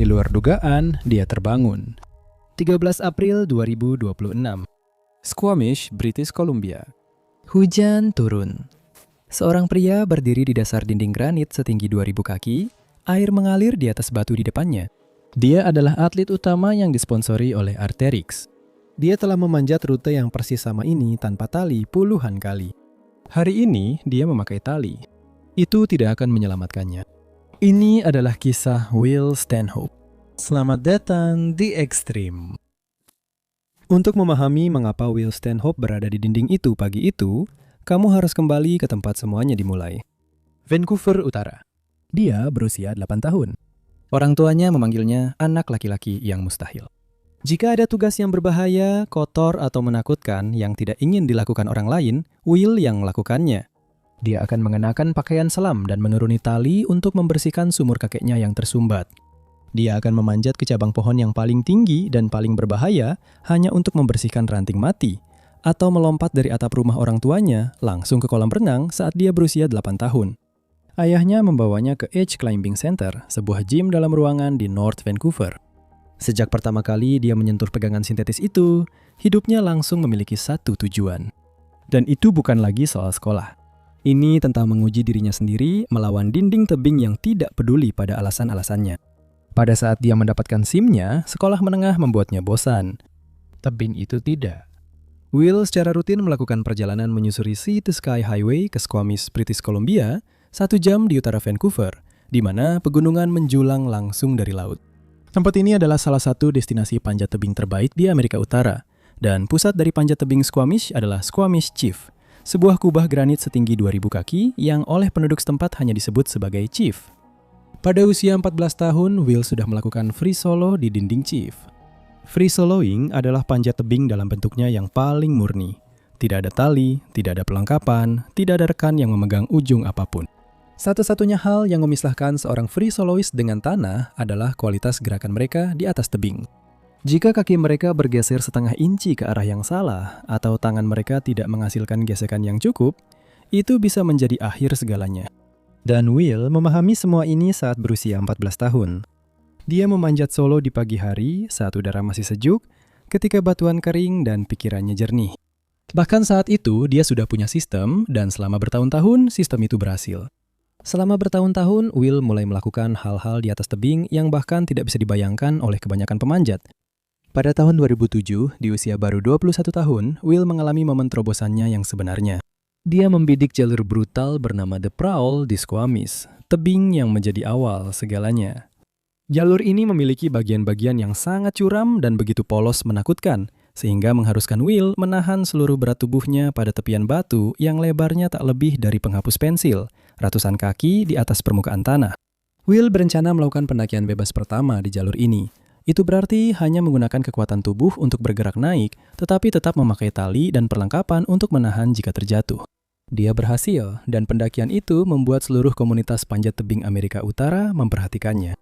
Di luar dugaan, dia terbangun. 13 April 2026. Squamish, British Columbia. Hujan turun. Seorang pria berdiri di dasar dinding granit setinggi 2000 kaki, air mengalir di atas batu di depannya. Dia adalah atlet utama yang disponsori oleh Arterix. Dia telah memanjat rute yang persis sama ini tanpa tali puluhan kali. Hari ini dia memakai tali. Itu tidak akan menyelamatkannya. Ini adalah kisah Will Stanhope. Selamat datang di Extreme. Untuk memahami mengapa Will Stanhope berada di dinding itu pagi itu, kamu harus kembali ke tempat semuanya dimulai. Vancouver Utara. Dia berusia 8 tahun. Orang tuanya memanggilnya anak laki-laki yang mustahil. Jika ada tugas yang berbahaya, kotor, atau menakutkan yang tidak ingin dilakukan orang lain, Will yang melakukannya. Dia akan mengenakan pakaian selam dan menuruni tali untuk membersihkan sumur kakeknya yang tersumbat. Dia akan memanjat ke cabang pohon yang paling tinggi dan paling berbahaya hanya untuk membersihkan ranting mati, atau melompat dari atap rumah orang tuanya langsung ke kolam renang saat dia berusia 8 tahun. Ayahnya membawanya ke Edge Climbing Center, sebuah gym dalam ruangan di North Vancouver. Sejak pertama kali dia menyentuh pegangan sintetis itu, hidupnya langsung memiliki satu tujuan. Dan itu bukan lagi soal sekolah. Ini tentang menguji dirinya sendiri melawan dinding tebing yang tidak peduli pada alasan-alasannya. Pada saat dia mendapatkan SIM-nya, sekolah menengah membuatnya bosan. Tebing itu tidak. Will secara rutin melakukan perjalanan menyusuri Sea to Sky Highway ke Squamish, British Columbia, 1 jam di utara Vancouver, di mana pegunungan menjulang langsung dari laut. Tempat ini adalah salah satu destinasi panjat tebing terbaik di Amerika Utara, dan pusat dari panjat tebing Squamish adalah Squamish Chief, sebuah kubah granit setinggi 2000 kaki yang oleh penduduk setempat hanya disebut sebagai Chief. Pada usia 14 tahun, Will sudah melakukan free solo di dinding Chief. Free soloing adalah panjat tebing dalam bentuknya yang paling murni. Tidak ada tali, tidak ada perlengkapan, tidak ada rekan yang memegang ujung apapun. Satu-satunya hal yang memisahkan seorang free soloist dengan tanah adalah kualitas gerakan mereka di atas tebing. Jika kaki mereka bergeser setengah inci ke arah yang salah, atau tangan mereka tidak menghasilkan gesekan yang cukup, itu bisa menjadi akhir segalanya. Dan Will memahami semua ini saat berusia 14 tahun. Dia memanjat solo di pagi hari saat udara masih sejuk, ketika batuan kering dan pikirannya jernih. Bahkan saat itu, dia sudah punya sistem, dan selama bertahun-tahun, sistem itu berhasil. Selama bertahun-tahun, Will mulai melakukan hal-hal di atas tebing yang bahkan tidak bisa dibayangkan oleh kebanyakan pemanjat. Pada tahun 2007, di usia baru 21 tahun, Will mengalami momen terobosannya yang sebenarnya. Dia membidik jalur brutal bernama The Prowl di Squamish, tebing yang menjadi awal segalanya. Jalur ini memiliki bagian-bagian yang sangat curam dan begitu polos menakutkan, sehingga mengharuskan Will menahan seluruh berat tubuhnya pada tepian batu yang lebarnya tak lebih dari penghapus pensil, ratusan kaki di atas permukaan tanah. Will berencana melakukan pendakian bebas pertama di jalur ini. Itu berarti hanya menggunakan kekuatan tubuh untuk bergerak naik, tetapi tetap memakai tali dan perlengkapan untuk menahan jika terjatuh. Dia berhasil, dan pendakian itu membuat seluruh komunitas panjat tebing Amerika Utara memperhatikannya.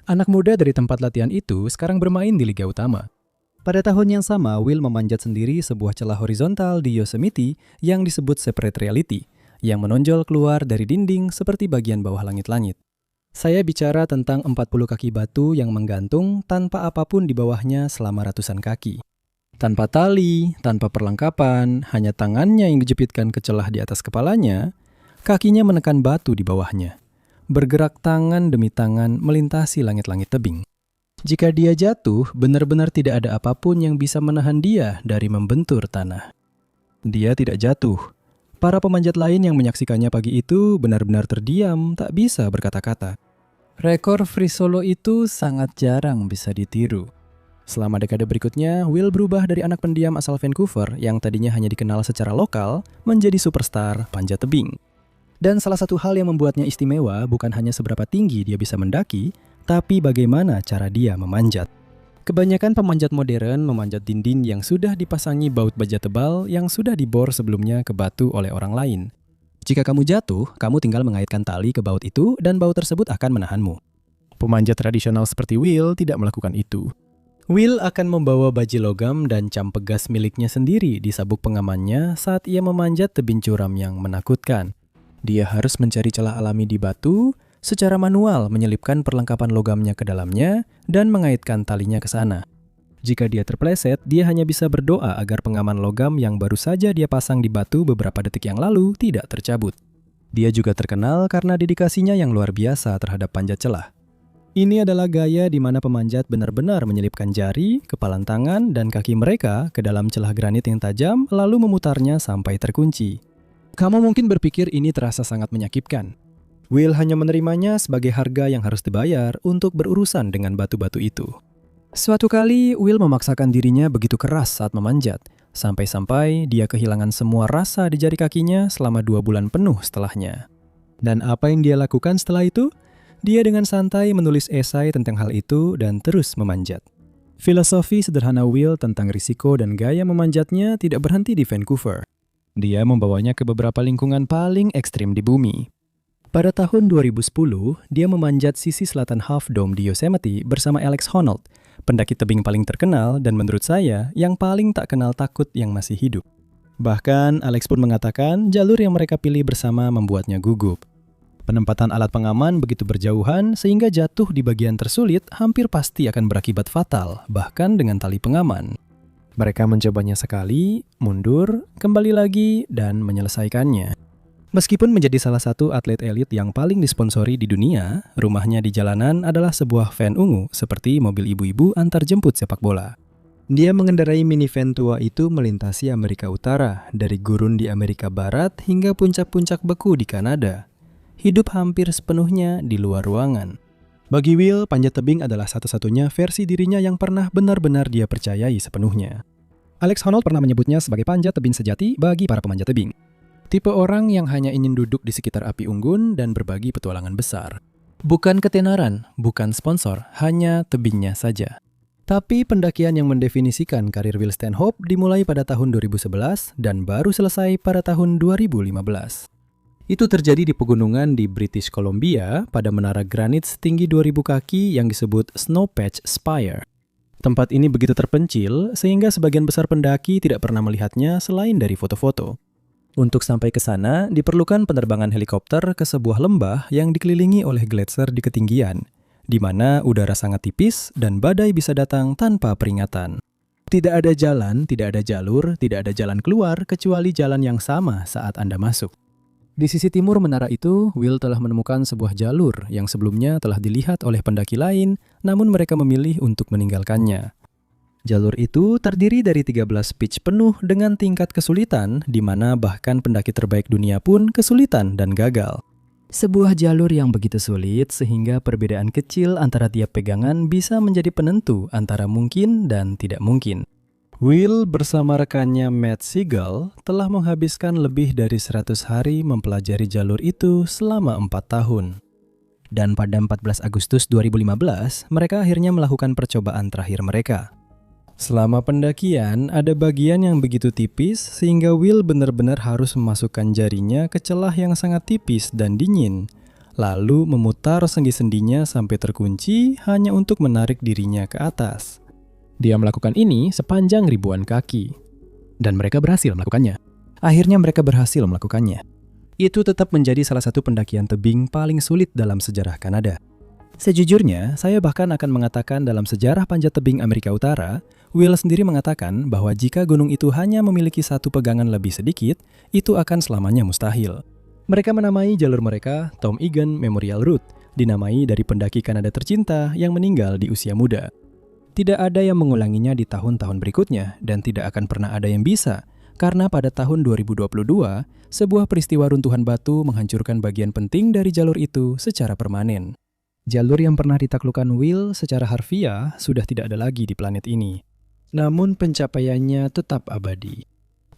Anak muda dari tempat latihan itu sekarang bermain di Liga Utama. Pada tahun yang sama, Will memanjat sendiri sebuah celah horizontal di Yosemite yang disebut Separate Reality, yang menonjol keluar dari dinding seperti bagian bawah langit-langit. Saya bicara tentang 40 kaki batu yang menggantung tanpa apapun di bawahnya selama ratusan kaki. Tanpa tali, tanpa perlengkapan, hanya tangannya yang dijepitkan ke celah di atas kepalanya, kakinya menekan batu di bawahnya. Bergerak tangan demi tangan melintasi langit-langit tebing. Jika dia jatuh, benar-benar tidak ada apapun yang bisa menahan dia dari membentur tanah. Dia tidak jatuh. Para pemanjat lain yang menyaksikannya pagi itu benar-benar terdiam, tak bisa berkata-kata. Rekor free solo itu sangat jarang bisa ditiru. Selama dekade berikutnya, Will berubah dari anak pendiam asal Vancouver yang tadinya hanya dikenal secara lokal menjadi superstar panjat tebing. Dan salah satu hal yang membuatnya istimewa bukan hanya seberapa tinggi dia bisa mendaki, tapi bagaimana cara dia memanjat. Kebanyakan pemanjat modern memanjat dinding yang sudah dipasangi baut baja tebal yang sudah dibor sebelumnya ke batu oleh orang lain. Jika kamu jatuh, kamu tinggal mengaitkan tali ke baut itu dan baut tersebut akan menahanmu. Pemanjat tradisional seperti Will tidak melakukan itu. Will akan membawa baji logam dan cam pegas miliknya sendiri di sabuk pengamannya saat ia memanjat tebing curam yang menakutkan. Dia harus mencari celah alami di batu, secara manual menyelipkan perlengkapan logamnya ke dalamnya dan mengaitkan talinya ke sana. Jika dia terpleset, dia hanya bisa berdoa agar pengaman logam yang baru saja dia pasang di batu beberapa detik yang lalu tidak tercabut. Dia juga terkenal karena dedikasinya yang luar biasa terhadap panjat celah. Ini adalah gaya di mana pemanjat benar-benar menyelipkan jari, kepalan tangan, dan kaki mereka ke dalam celah granit yang tajam lalu memutarnya sampai terkunci. Kamu mungkin berpikir ini terasa sangat menyakitkan. Will hanya menerimanya sebagai harga yang harus dibayar untuk berurusan dengan batu-batu itu. Suatu kali, Will memaksakan dirinya begitu keras saat memanjat, sampai-sampai dia kehilangan semua rasa di jari kakinya selama 2 bulan penuh setelahnya. Dan apa yang dia lakukan setelah itu? Dia dengan santai menulis esai tentang hal itu dan terus memanjat. Filosofi sederhana Will tentang risiko dan gaya memanjatnya tidak berhenti di Vancouver. Dia membawanya ke beberapa lingkungan paling ekstrim di bumi. Pada tahun 2010, dia memanjat sisi selatan Half Dome di Yosemite bersama Alex Honnold, pendaki tebing paling terkenal dan menurut saya yang paling tak kenal takut yang masih hidup. Bahkan Alex pun mengatakan jalur yang mereka pilih bersama membuatnya gugup. Penempatan alat pengaman begitu berjauhan sehingga jatuh di bagian tersulit hampir pasti akan berakibat fatal, bahkan dengan tali pengaman. Mereka mencobanya sekali, mundur, kembali lagi, dan menyelesaikannya. Meskipun menjadi salah satu atlet elit yang paling disponsori di dunia, rumahnya di jalanan adalah sebuah van ungu seperti mobil ibu-ibu antar jemput sepak bola. Dia mengendarai minivan tua itu melintasi Amerika Utara, dari gurun di Amerika Barat hingga puncak-puncak beku di Kanada. Hidup hampir sepenuhnya di luar ruangan. Bagi Will, panjat tebing adalah satu-satunya versi dirinya yang pernah benar-benar dia percayai sepenuhnya. Alex Honnold pernah menyebutnya sebagai panjat tebing sejati bagi para pemanjat tebing. Tipe orang yang hanya ingin duduk di sekitar api unggun dan berbagi petualangan besar. Bukan ketenaran, bukan sponsor, hanya tebingnya saja. Tapi pendakian yang mendefinisikan karir Will Stanhope dimulai pada tahun 2011 dan baru selesai pada tahun 2015. Itu terjadi di pegunungan di British Columbia pada menara granit setinggi 2000 kaki yang disebut Snowpatch Spire. Tempat ini begitu terpencil sehingga sebagian besar pendaki tidak pernah melihatnya selain dari foto-foto. Untuk sampai ke sana, diperlukan penerbangan helikopter ke sebuah lembah yang dikelilingi oleh gletser di ketinggian, di mana udara sangat tipis dan badai bisa datang tanpa peringatan. Tidak ada jalan, tidak ada jalur, tidak ada jalan keluar kecuali jalan yang sama saat Anda masuk. Di sisi timur menara itu, Will telah menemukan sebuah jalur yang sebelumnya telah dilihat oleh pendaki lain, namun mereka memilih untuk meninggalkannya. Jalur itu terdiri dari 13 pitch penuh dengan tingkat kesulitan, di mana bahkan pendaki terbaik dunia pun kesulitan dan gagal. Sebuah jalur yang begitu sulit sehingga perbedaan kecil antara tiap pegangan bisa menjadi penentu antara mungkin dan tidak mungkin. Will bersama rekannya Matt Siegel telah menghabiskan lebih dari 100 hari mempelajari jalur itu selama 4 tahun. Dan pada 14 Agustus 2015, mereka akhirnya melakukan percobaan terakhir mereka. Selama pendakian, ada bagian yang begitu tipis sehingga Will benar-benar harus memasukkan jarinya ke celah yang sangat tipis dan dingin, lalu memutar sendi-sendinya sampai terkunci hanya untuk menarik dirinya ke atas. Dia melakukan ini sepanjang ribuan kaki. Dan mereka berhasil melakukannya. Akhirnya mereka berhasil melakukannya. Itu tetap menjadi salah satu pendakian tebing paling sulit dalam sejarah Kanada. Sejujurnya, saya bahkan akan mengatakan dalam sejarah panjat tebing Amerika Utara, Will sendiri mengatakan bahwa jika gunung itu hanya memiliki satu pegangan lebih sedikit, itu akan selamanya mustahil. Mereka menamai jalur mereka Tom Egan Memorial Route, dinamai dari pendaki Kanada tercinta yang meninggal di usia muda. Tidak ada yang mengulanginya di tahun-tahun berikutnya dan tidak akan pernah ada yang bisa, karena pada tahun 2022, sebuah peristiwa runtuhan batu menghancurkan bagian penting dari jalur itu secara permanen. Jalur yang pernah ditaklukkan Will secara harfiah sudah tidak ada lagi di planet ini. Namun pencapaiannya tetap abadi.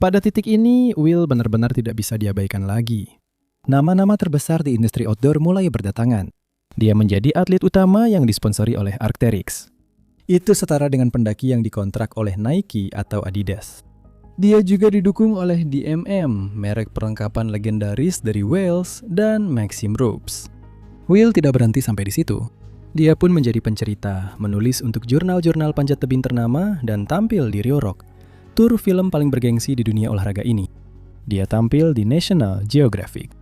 Pada titik ini, Will benar-benar tidak bisa diabaikan lagi. Nama-nama terbesar di industri outdoor mulai berdatangan. Dia menjadi atlet utama yang disponsori oleh Arc'teryx. Itu setara dengan pendaki yang dikontrak oleh Nike atau Adidas. Dia juga didukung oleh DMM, merek perlengkapan legendaris dari Wales, dan Maxim Ropes. Will tidak berhenti sampai di situ. Dia pun menjadi pencerita, menulis untuk jurnal-jurnal panjat tebing ternama, dan tampil di Rio Rock, tur film paling bergengsi di dunia olahraga ini. Dia tampil di National Geographic.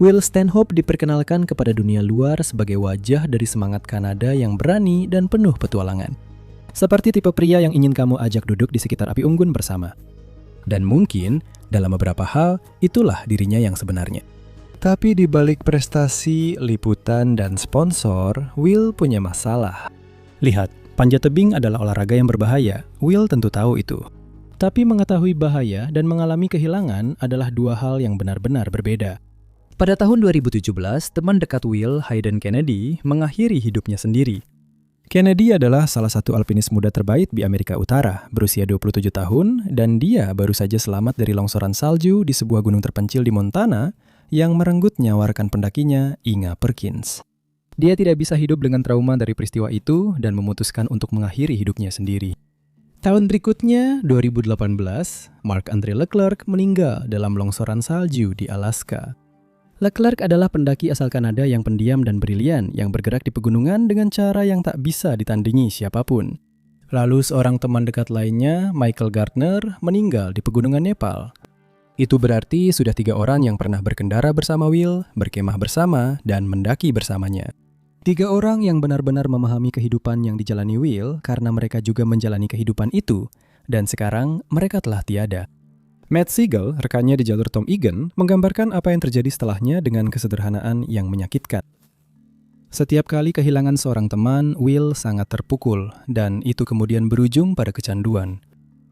Will Stanhope diperkenalkan kepada dunia luar sebagai wajah dari semangat Kanada yang berani dan penuh petualangan. Seperti tipe pria yang ingin kamu ajak duduk di sekitar api unggun bersama. Dan mungkin, dalam beberapa hal, itulah dirinya yang sebenarnya. Tapi di balik prestasi, liputan, dan sponsor, Will punya masalah. Lihat, panjat tebing adalah olahraga yang berbahaya. Will tentu tahu itu. Tapi mengetahui bahaya dan mengalami kehilangan adalah dua hal yang benar-benar berbeda. Pada tahun 2017, teman dekat Will, Hayden Kennedy, mengakhiri hidupnya sendiri. Kennedy adalah salah satu alpinis muda terbaik di Amerika Utara, berusia 27 tahun, dan dia baru saja selamat dari longsoran salju di sebuah gunung terpencil di Montana yang merenggut nyawa rekan pendakinya, Inga Perkins. Dia tidak bisa hidup dengan trauma dari peristiwa itu dan memutuskan untuk mengakhiri hidupnya sendiri. Tahun berikutnya, 2018, Marc-André Leclerc meninggal dalam longsoran salju di Alaska. Leclerc adalah pendaki asal Kanada yang pendiam dan brilian yang bergerak di pegunungan dengan cara yang tak bisa ditandingi siapapun. Lalu seorang teman dekat lainnya, Michael Gardner, meninggal di pegunungan Nepal. Itu berarti sudah 3 orang yang pernah berkendara bersama Will, berkemah bersama, dan mendaki bersamanya. 3 orang yang benar-benar memahami kehidupan yang dijalani Will karena mereka juga menjalani kehidupan itu, dan sekarang mereka telah tiada. Matt Siegel, rekannya di jalur Tom Egan, menggambarkan apa yang terjadi setelahnya dengan kesederhanaan yang menyakitkan. Setiap kali kehilangan seorang teman, Will sangat terpukul, dan itu kemudian berujung pada kecanduan.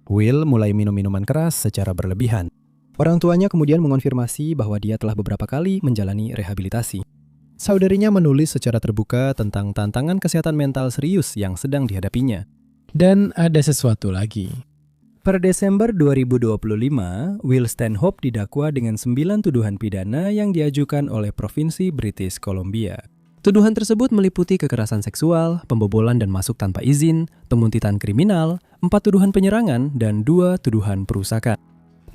Will mulai minum minuman keras secara berlebihan. Orang tuanya kemudian mengonfirmasi bahwa dia telah beberapa kali menjalani rehabilitasi. Saudarinya menulis secara terbuka tentang tantangan kesehatan mental serius yang sedang dihadapinya. Dan ada sesuatu lagi. Per Desember 2025, Will Stanhope didakwa dengan 9 tuduhan pidana yang diajukan oleh Provinsi British Columbia. Tuduhan tersebut meliputi kekerasan seksual, pembobolan dan masuk tanpa izin, penguntitan kriminal, 4 tuduhan penyerangan, dan 2 tuduhan perusakan.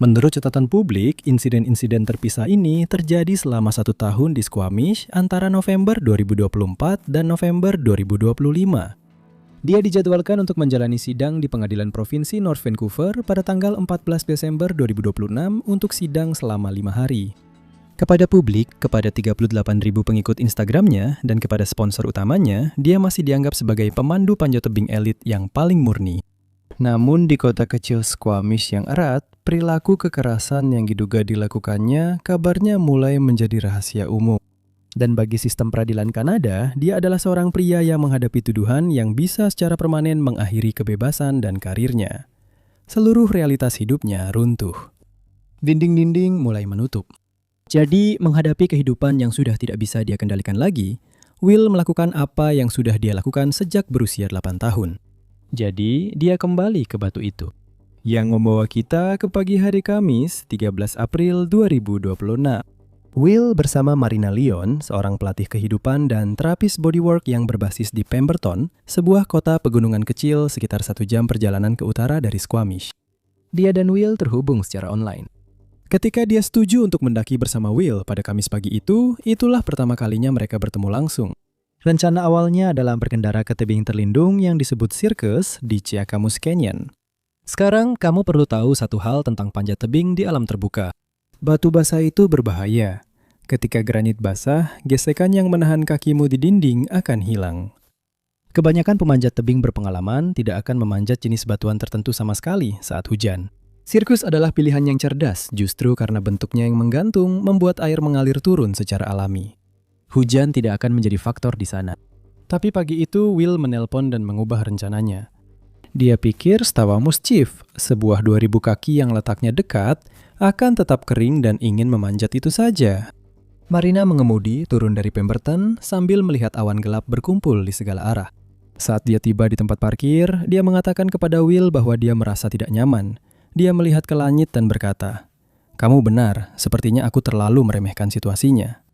Menurut catatan publik, insiden-insiden terpisah ini terjadi selama 1 tahun di Squamish antara November 2024 dan November 2025. Dia dijadwalkan untuk menjalani sidang di Pengadilan Provinsi North Vancouver pada tanggal 14 Desember 2026 untuk sidang selama 5 hari. Kepada publik, kepada 38.000 pengikut Instagramnya, dan kepada sponsor utamanya, dia masih dianggap sebagai pemandu panjat tebing elit yang paling murni. Namun di kota kecil Squamish yang erat, perilaku kekerasan yang diduga dilakukannya kabarnya mulai menjadi rahasia umum. Dan bagi sistem peradilan Kanada, dia adalah seorang pria yang menghadapi tuduhan yang bisa secara permanen mengakhiri kebebasan dan karirnya. Seluruh realitas hidupnya runtuh. Dinding-dinding mulai menutup. Jadi, menghadapi kehidupan yang sudah tidak bisa dia kendalikan lagi, Will melakukan apa yang sudah dia lakukan sejak berusia 8 tahun. Jadi, dia kembali ke batu itu. Yang membawa kita ke pagi hari Kamis, 13 April 2026. Will bersama Marina Leon, seorang pelatih kehidupan dan terapis bodywork yang berbasis di Pemberton, sebuah kota pegunungan kecil sekitar 1 jam perjalanan ke utara dari Squamish. Dia dan Will terhubung secara online. Ketika dia setuju untuk mendaki bersama Will pada Kamis pagi itu, itulah pertama kalinya mereka bertemu langsung. Rencana awalnya adalah berkendara ke tebing terlindung yang disebut Circus di Chiakamus Canyon. Sekarang kamu perlu tahu satu hal tentang panjat tebing di alam terbuka. Batu basah itu berbahaya. Ketika granit basah, gesekan yang menahan kakimu di dinding akan hilang. Kebanyakan pemanjat tebing berpengalaman tidak akan memanjat jenis batuan tertentu sama sekali saat hujan. Sirkus adalah pilihan yang cerdas, justru karena bentuknya yang menggantung membuat air mengalir turun secara alami. Hujan tidak akan menjadi faktor di sana. Tapi pagi itu, Will menelpon dan mengubah rencananya. Dia pikir Stawamus Chief, sebuah 2000 kaki yang letaknya dekat, akan tetap kering dan ingin memanjat itu saja. Marina mengemudi turun dari Pemberton sambil melihat awan gelap berkumpul di segala arah. Saat dia tiba di tempat parkir, dia mengatakan kepada Will bahwa dia merasa tidak nyaman. Dia melihat ke langit dan berkata, "Kamu benar, sepertinya aku terlalu meremehkan situasinya."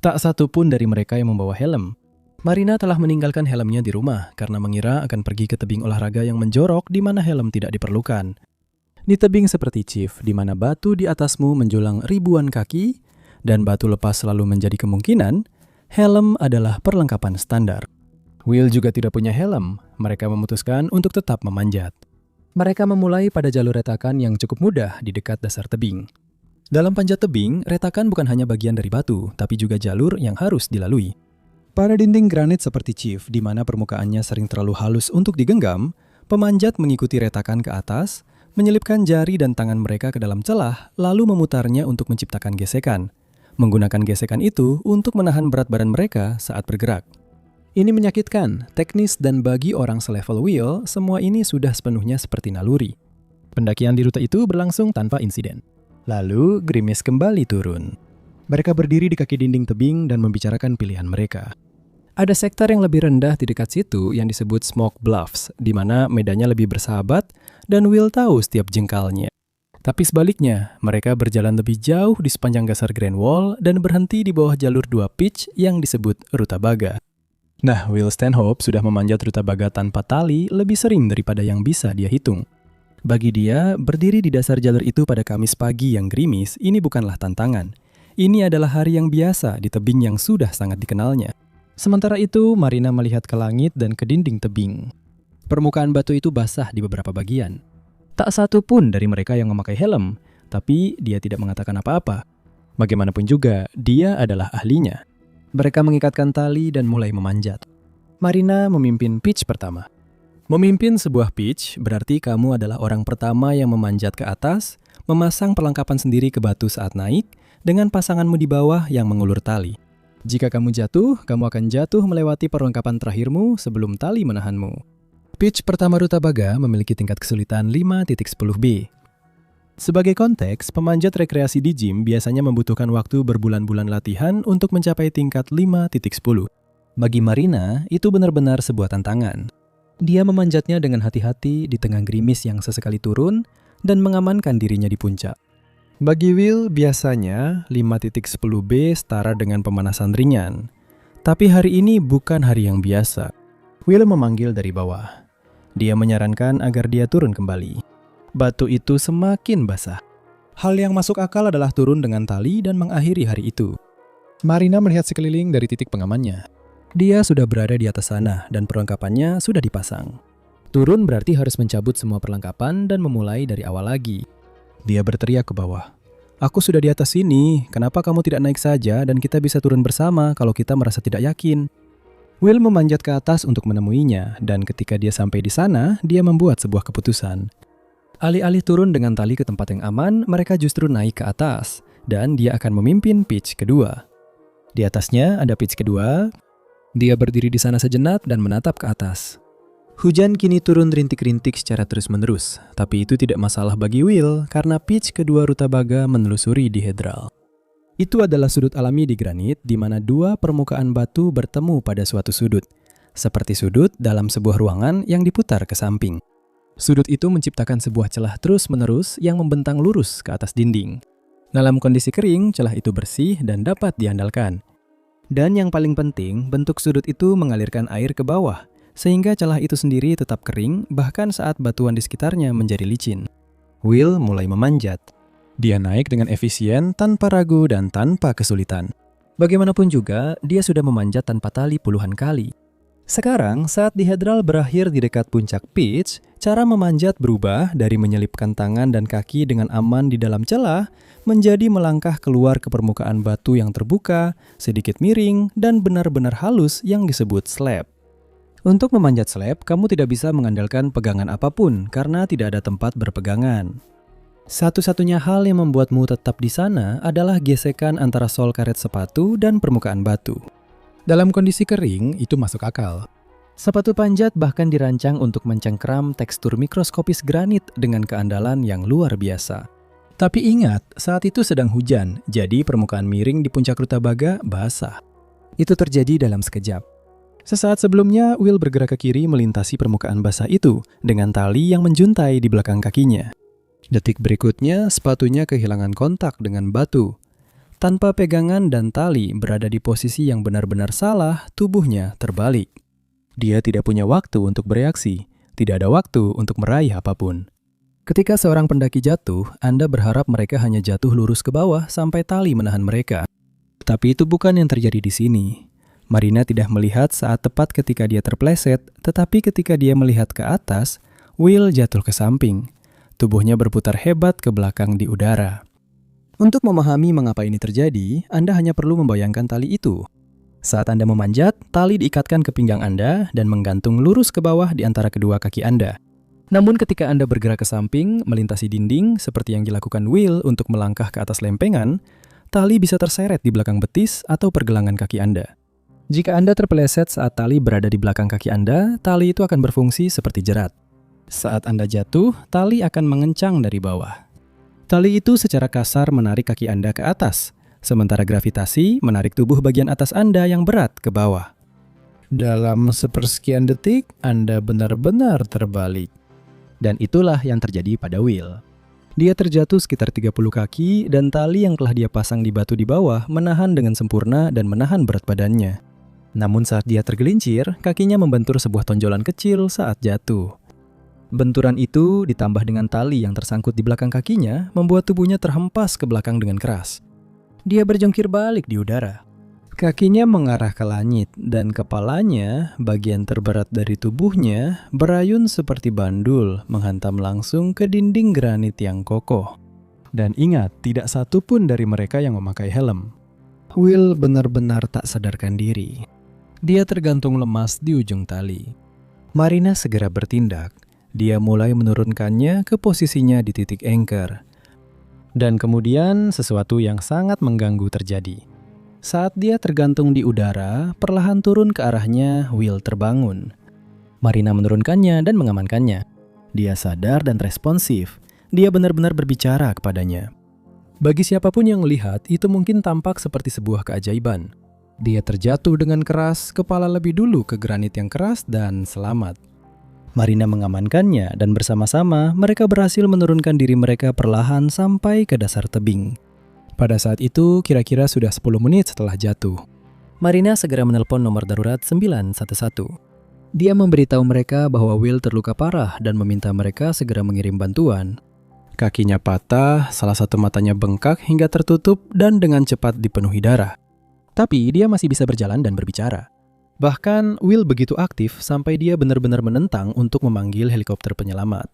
Tak satu pun dari mereka yang membawa helm. Marina telah meninggalkan helmnya di rumah karena mengira akan pergi ke tebing olahraga yang menjorok di mana helm tidak diperlukan. Di tebing seperti Chief, di mana batu di atasmu menjulang ribuan kaki, dan batu lepas selalu menjadi kemungkinan, helm adalah perlengkapan standar. Will juga tidak punya helm, mereka memutuskan untuk tetap memanjat. Mereka memulai pada jalur retakan yang cukup mudah di dekat dasar tebing. Dalam panjat tebing, retakan bukan hanya bagian dari batu, tapi juga jalur yang harus dilalui. Pada dinding granit seperti Chief, di mana permukaannya sering terlalu halus untuk digenggam, pemanjat mengikuti retakan ke atas, menyelipkan jari dan tangan mereka ke dalam celah, lalu memutarnya untuk menciptakan gesekan. Menggunakan gesekan itu untuk menahan berat badan mereka saat bergerak. Ini menyakitkan, teknis, dan bagi orang selevel Will, semua ini sudah sepenuhnya seperti naluri. Pendakian di rute itu berlangsung tanpa insiden. Lalu, Grimace kembali turun. Mereka berdiri di kaki dinding tebing dan membicarakan pilihan mereka. Ada sektor yang lebih rendah di dekat situ yang disebut Smoke Bluffs, di mana medannya lebih bersahabat dan Will tahu setiap jengkalnya. Tapi sebaliknya, mereka berjalan lebih jauh di sepanjang dasar Grand Wall dan berhenti di bawah jalur 2 pitch yang disebut Rutabaga. Nah, Will Stanhope sudah memanjat Rutabaga tanpa tali lebih sering daripada yang bisa dia hitung. Bagi dia, berdiri di dasar jalur itu pada Kamis pagi yang gerimis ini bukanlah tantangan. Ini adalah hari yang biasa di tebing yang sudah sangat dikenalnya. Sementara itu, Marina melihat ke langit dan ke dinding tebing. Permukaan batu itu basah di beberapa bagian. Tak satu pun dari mereka yang memakai helm, tapi dia tidak mengatakan apa-apa. Bagaimanapun juga, dia adalah ahlinya. Mereka mengikatkan tali dan mulai memanjat. Marina memimpin pitch pertama. Memimpin sebuah pitch berarti kamu adalah orang pertama yang memanjat ke atas, memasang perlengkapan sendiri ke batu saat naik, dengan pasanganmu di bawah yang mengulur tali. Jika kamu jatuh, kamu akan jatuh melewati perlengkapan terakhirmu sebelum tali menahanmu. Pitch pertama Rutabaga memiliki tingkat kesulitan 5.10B. Sebagai konteks, pemanjat rekreasi di gym biasanya membutuhkan waktu berbulan-bulan latihan untuk mencapai tingkat 5.10. Bagi Marina, itu benar-benar sebuah tantangan. Dia memanjatnya dengan hati-hati di tengah gerimis yang sesekali turun dan mengamankan dirinya di puncak. Bagi Will, biasanya 5.10B setara dengan pemanasan ringan. Tapi hari ini bukan hari yang biasa. Will memanggil dari bawah. Dia menyarankan agar dia turun kembali. Batu itu semakin basah. Hal yang masuk akal adalah turun dengan tali dan mengakhiri hari itu. Marina melihat sekeliling dari titik pengamannya. Dia sudah berada di atas sana dan perlengkapannya sudah dipasang. Turun berarti harus mencabut semua perlengkapan dan memulai dari awal lagi. Dia berteriak ke bawah. Aku sudah di atas sini, kenapa kamu tidak naik saja dan kita bisa turun bersama kalau kita merasa tidak yakin? Will memanjat ke atas untuk menemuinya dan ketika dia sampai di sana, dia membuat sebuah keputusan. Alih-alih turun dengan tali ke tempat yang aman, mereka justru naik ke atas dan dia akan memimpin pitch kedua. Di atasnya ada pitch kedua. Dia berdiri di sana sejenak dan menatap ke atas. Hujan kini turun rintik-rintik secara terus-menerus, tapi itu tidak masalah bagi Will karena pitch kedua Rutabaga menelusuri dihedral. Itu adalah sudut alami di granit di mana dua permukaan batu bertemu pada suatu sudut, seperti sudut dalam sebuah ruangan yang diputar ke samping. Sudut itu menciptakan sebuah celah terus-menerus yang membentang lurus ke atas dinding. Dalam kondisi kering, celah itu bersih dan dapat diandalkan. Dan yang paling penting, bentuk sudut itu mengalirkan air ke bawah, sehingga celah itu sendiri tetap kering bahkan saat batuan di sekitarnya menjadi licin. Will mulai memanjat. Dia naik dengan efisien, tanpa ragu dan tanpa kesulitan. Bagaimanapun juga, dia sudah memanjat tanpa tali puluhan kali. Sekarang, saat dihedral berakhir di dekat puncak pitch, cara memanjat berubah dari menyelipkan tangan dan kaki dengan aman di dalam celah menjadi melangkah keluar ke permukaan batu yang terbuka, sedikit miring, dan benar-benar halus yang disebut slab. Untuk memanjat slab, kamu tidak bisa mengandalkan pegangan apapun karena tidak ada tempat berpegangan. Satu-satunya hal yang membuatmu tetap di sana adalah gesekan antara sol karet sepatu dan permukaan batu. Dalam kondisi kering, itu masuk akal. Sepatu panjat bahkan dirancang untuk mencengkram tekstur mikroskopis granit dengan keandalan yang luar biasa. Tapi ingat, saat itu sedang hujan, jadi permukaan miring di puncak Rutabaga basah. Itu terjadi dalam sekejap. Sesaat sebelumnya, Will bergerak ke kiri melintasi permukaan basah itu dengan tali yang menjuntai di belakang kakinya. Detik berikutnya, sepatunya kehilangan kontak dengan batu. Tanpa pegangan dan tali berada di posisi yang benar-benar salah, tubuhnya terbalik. Dia tidak punya waktu untuk bereaksi, tidak ada waktu untuk meraih apapun. Ketika seorang pendaki jatuh, Anda berharap mereka hanya jatuh lurus ke bawah sampai tali menahan mereka. Tapi itu bukan yang terjadi di sini. Marina tidak melihat saat tepat ketika dia terpleset, tetapi ketika dia melihat ke atas, Will jatuh ke samping. Tubuhnya berputar hebat ke belakang di udara. Untuk memahami mengapa ini terjadi, Anda hanya perlu membayangkan tali itu. Saat Anda memanjat, tali diikatkan ke pinggang Anda dan menggantung lurus ke bawah di antara kedua kaki Anda. Namun ketika Anda bergerak ke samping, melintasi dinding, seperti yang dilakukan Will untuk melangkah ke atas lempengan, tali bisa terseret di belakang betis atau pergelangan kaki Anda. Jika Anda terpeleset saat tali berada di belakang kaki Anda, tali itu akan berfungsi seperti jerat. Saat Anda jatuh, tali akan mengencang dari bawah. Tali itu secara kasar menarik kaki Anda ke atas, sementara gravitasi menarik tubuh bagian atas Anda yang berat ke bawah. Dalam sepersekian detik, Anda benar-benar terbalik. Dan itulah yang terjadi pada Will. Dia terjatuh sekitar 30 kaki dan tali yang telah dia pasang di batu di bawah menahan dengan sempurna dan menahan berat badannya. Namun saat dia tergelincir, kakinya membentur sebuah tonjolan kecil saat jatuh. Benturan itu ditambah dengan tali yang tersangkut di belakang kakinya membuat tubuhnya terhempas ke belakang dengan keras. Dia berjungkir balik di udara. Kakinya mengarah ke langit dan kepalanya, bagian terberat dari tubuhnya, berayun seperti bandul menghantam langsung ke dinding granit yang kokoh. Dan ingat, tidak satu pun dari mereka yang memakai helm. Will benar-benar tak sadarkan diri. Dia tergantung lemas di ujung tali. Marina segera bertindak. Dia mulai menurunkannya ke posisinya di titik anchor. Dan kemudian sesuatu yang sangat mengganggu terjadi. Saat dia tergantung di udara, perlahan turun ke arahnya, Will terbangun. Marina menurunkannya dan mengamankannya. Dia sadar dan responsif. Dia benar-benar berbicara kepadanya. Bagi siapapun yang melihat, itu mungkin tampak seperti sebuah keajaiban. Dia terjatuh dengan keras, kepala lebih dulu ke granit yang keras dan selamat. Marina mengamankannya dan bersama-sama mereka berhasil menurunkan diri mereka perlahan sampai ke dasar tebing. Pada saat itu kira-kira sudah 10 menit setelah jatuh. Marina segera menelpon nomor darurat 911. Dia memberitahu mereka bahwa Will terluka parah dan meminta mereka segera mengirim bantuan. Kakinya patah, salah satu matanya bengkak hingga tertutup dan dengan cepat dipenuhi darah. Tapi dia masih bisa berjalan dan berbicara. Bahkan, Will begitu aktif sampai dia benar-benar menentang untuk memanggil helikopter penyelamat.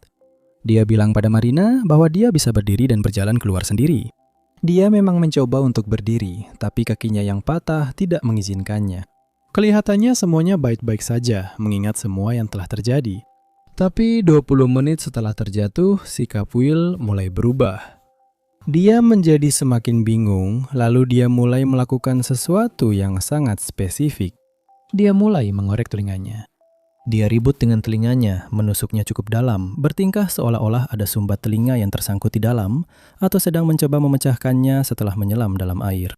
Dia bilang pada Marina bahwa dia bisa berdiri dan berjalan keluar sendiri. Dia memang mencoba untuk berdiri, tapi kakinya yang patah tidak mengizinkannya. Kelihatannya semuanya baik-baik saja, mengingat semua yang telah terjadi. Tapi 20 menit setelah terjatuh, sikap Will mulai berubah. Dia menjadi semakin bingung, lalu dia mulai melakukan sesuatu yang sangat spesifik. Dia mulai mengorek telinganya. Dia ribut dengan telinganya, menusuknya cukup dalam, bertingkah seolah-olah ada sumbat telinga yang tersangkut di dalam, atau sedang mencoba memecahkannya setelah menyelam dalam air.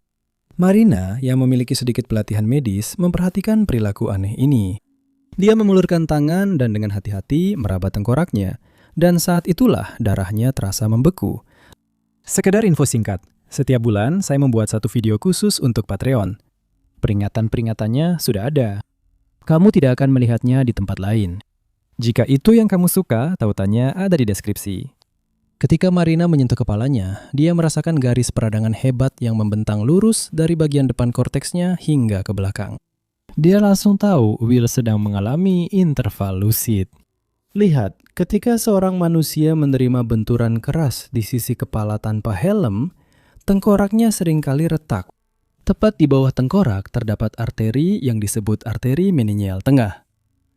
Marina, yang memiliki sedikit pelatihan medis, memperhatikan perilaku aneh ini. Dia memulurkan tangan dan dengan hati-hati meraba tengkoraknya, dan saat itulah darahnya terasa membeku. Sekedar info singkat, setiap bulan saya membuat satu video khusus untuk Patreon. Peringatan-peringatannya sudah ada. Kamu tidak akan melihatnya di tempat lain. Jika itu yang kamu suka, tautannya ada di deskripsi. Ketika Marina menyentuh kepalanya, dia merasakan garis peradangan hebat yang membentang lurus dari bagian depan korteksnya hingga ke belakang. Dia langsung tahu Will sedang mengalami interval lucid. Lihat, ketika seorang manusia menerima benturan keras di sisi kepala tanpa helm, tengkoraknya seringkali retak. Tepat di bawah tengkorak terdapat arteri yang disebut arteri meningeal tengah.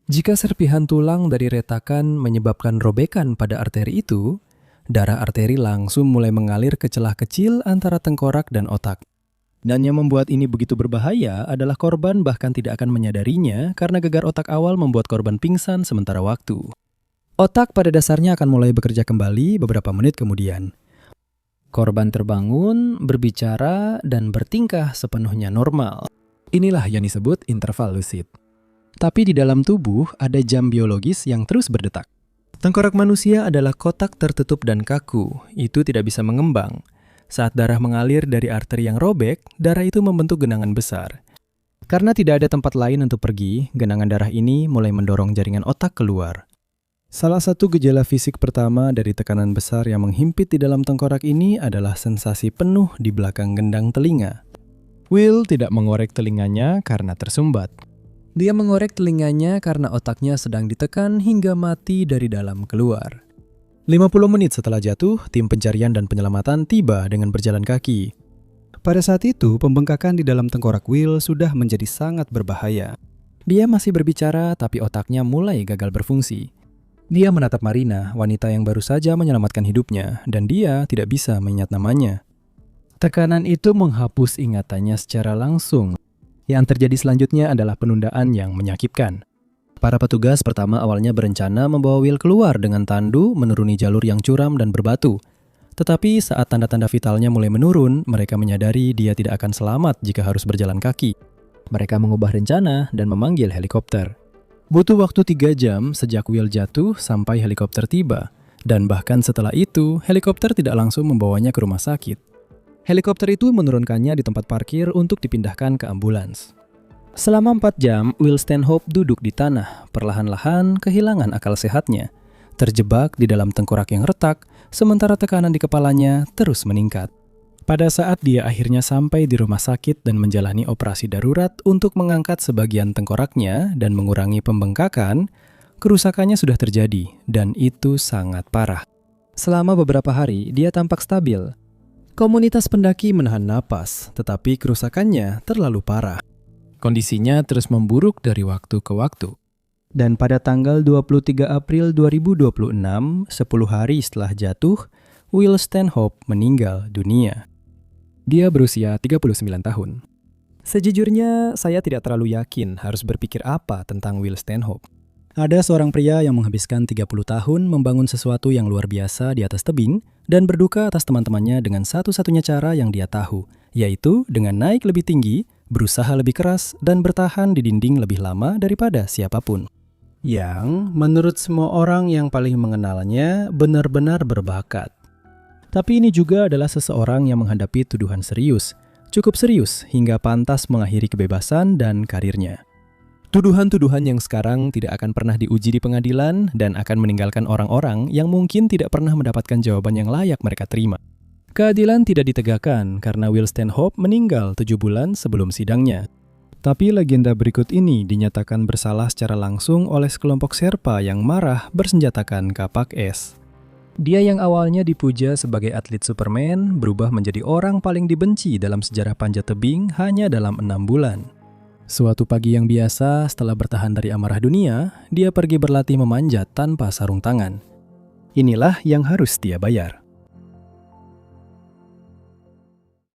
Jika serpihan tulang dari retakan menyebabkan robekan pada arteri itu, darah arteri langsung mulai mengalir ke celah kecil antara tengkorak dan otak. Dan yang membuat ini begitu berbahaya adalah korban bahkan tidak akan menyadarinya karena gegar otak awal membuat korban pingsan sementara waktu. Otak pada dasarnya akan mulai bekerja kembali beberapa menit kemudian. Korban terbangun, berbicara, dan bertingkah sepenuhnya normal. Inilah yang disebut interval lucid. Tapi di dalam tubuh ada jam biologis yang terus berdetak. Tengkorak manusia adalah kotak tertutup dan kaku, itu tidak bisa mengembang. Saat darah mengalir dari arteri yang robek, darah itu membentuk genangan besar. Karena tidak ada tempat lain untuk pergi, genangan darah ini mulai mendorong jaringan otak keluar. Salah satu gejala fisik pertama dari tekanan besar yang menghimpit di dalam tengkorak ini adalah sensasi penuh di belakang gendang telinga. Will tidak mengorek telinganya karena tersumbat. Dia mengorek telinganya karena otaknya sedang ditekan hingga mati dari dalam keluar. 50 menit setelah jatuh, tim pencarian dan penyelamatan tiba dengan berjalan kaki. Pada saat itu, pembengkakan di dalam tengkorak Will sudah menjadi sangat berbahaya. Dia masih berbicara, tapi otaknya mulai gagal berfungsi. Dia menatap Marina, wanita yang baru saja menyelamatkan hidupnya, dan dia tidak bisa mengingat namanya. Tekanan itu menghapus ingatannya secara langsung. Yang terjadi selanjutnya adalah penundaan yang menyakitkan. Para petugas pertama awalnya berencana membawa Will keluar dengan tandu menuruni jalur yang curam dan berbatu. Tetapi saat tanda-tanda vitalnya mulai menurun, mereka menyadari dia tidak akan selamat jika harus berjalan kaki. Mereka mengubah rencana dan memanggil helikopter. Butuh waktu 3 jam sejak Will jatuh sampai helikopter tiba. Dan bahkan setelah itu, helikopter tidak langsung membawanya ke rumah sakit. Helikopter itu menurunkannya di tempat parkir untuk dipindahkan ke ambulans. Selama 4 jam, Will Stanhope duduk di tanah, perlahan-lahan kehilangan akal sehatnya. Terjebak di dalam tengkorak yang retak, sementara tekanan di kepalanya terus meningkat. Pada saat dia akhirnya sampai di rumah sakit dan menjalani operasi darurat untuk mengangkat sebagian tengkoraknya dan mengurangi pembengkakan, kerusakannya sudah terjadi dan itu sangat parah. Selama beberapa hari, dia tampak stabil. Komunitas pendaki menahan napas, tetapi kerusakannya terlalu parah. Kondisinya terus memburuk dari waktu ke waktu. Dan pada tanggal 23 April 2026, 10 hari setelah jatuh, Will Stanhope meninggal dunia. Dia berusia 39 tahun. Sejujurnya, saya tidak terlalu yakin harus berpikir apa tentang Will Stanhope. Ada seorang pria yang menghabiskan 30 tahun membangun sesuatu yang luar biasa di atas tebing dan berduka atas teman-temannya dengan satu-satunya cara yang dia tahu, yaitu dengan naik lebih tinggi, berusaha lebih keras, dan bertahan di dinding lebih lama daripada siapapun. Yang, menurut semua orang yang paling mengenalnya, benar-benar berbakat. Tapi ini juga adalah seseorang yang menghadapi tuduhan serius, cukup serius hingga pantas mengakhiri kebebasan dan karirnya. Tuduhan-tuduhan yang sekarang tidak akan pernah diuji di pengadilan dan akan meninggalkan orang-orang yang mungkin tidak pernah mendapatkan jawaban yang layak mereka terima. Keadilan tidak ditegakkan karena Will Stanhope meninggal 7 bulan sebelum sidangnya. Tapi legenda berikut ini dinyatakan bersalah secara langsung oleh sekelompok Sherpa yang marah bersenjatakan kapak es. Dia yang awalnya dipuja sebagai atlet Superman berubah menjadi orang paling dibenci dalam sejarah panjat tebing hanya dalam 6 bulan. Suatu pagi yang biasa, setelah bertahan dari amarah dunia, dia pergi berlatih memanjat tanpa sarung tangan. Inilah yang harus dia bayar.